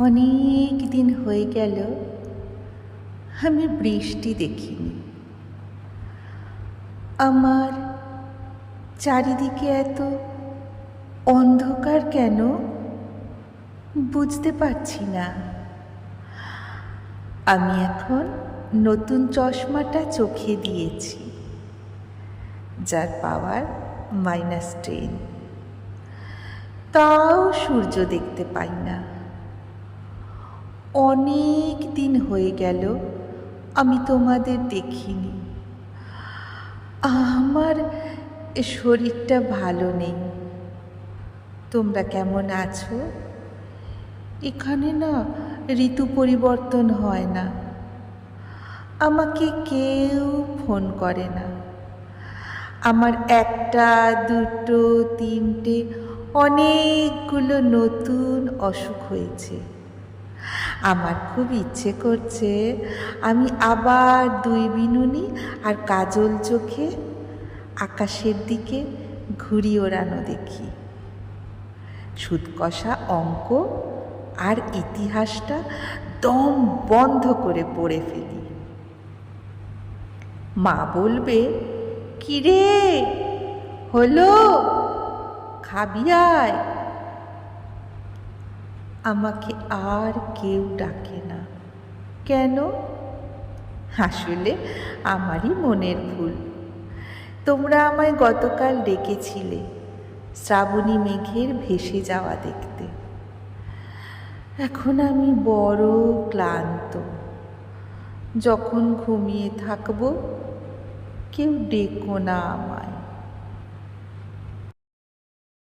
অনেক দিন হয়ে গেল আমি বৃষ্টি দেখিনি। আমার চারিদিকে এত অন্ধকার কেন বুঝতে পারছি না। আমি এখন নতুন চশমাটা চোখে দিয়েছি, যার পাওয়ার -10। তাও সূর্য দেখতে পাই না। অনেক দিন হয়ে গেল আমি তোমাদের দেখিনি। আমার শরীরটা ভালো নেই। তোমরা কেমন আছো? এখানে না ঋতু পরিবর্তন হয় না। আমাকে কেউ ফোন করে না। আমার একটা, দুটো, তিনটে অনেকগুলো নতুন অসুখ হয়েছে। আমার খুব ইচ্ছে করছে আমি আবার 2 বিনুনি আর কাজল চোখে আকাশের দিকে ঘুড়ি ওড়ানো দেখি। সুদকষা অঙ্ক আর ইতিহাসটা দম বন্ধ করে পড়ে ফেলি। মা বলবে, কিরে হলো, খাবি আয়। আমাকে আর কেউ ডাকে না। কেন? আসলে আমারই মনের ভুল। তোমরা আমায় গতকাল ডেকেছিলে শ্রাবণী মেঘের ভেসে যাওয়া দেখতে। এখন আমি বড় ক্লান্ত। যখন ঘুমিয়ে থাকবো কেউ ডেকো না আমায়।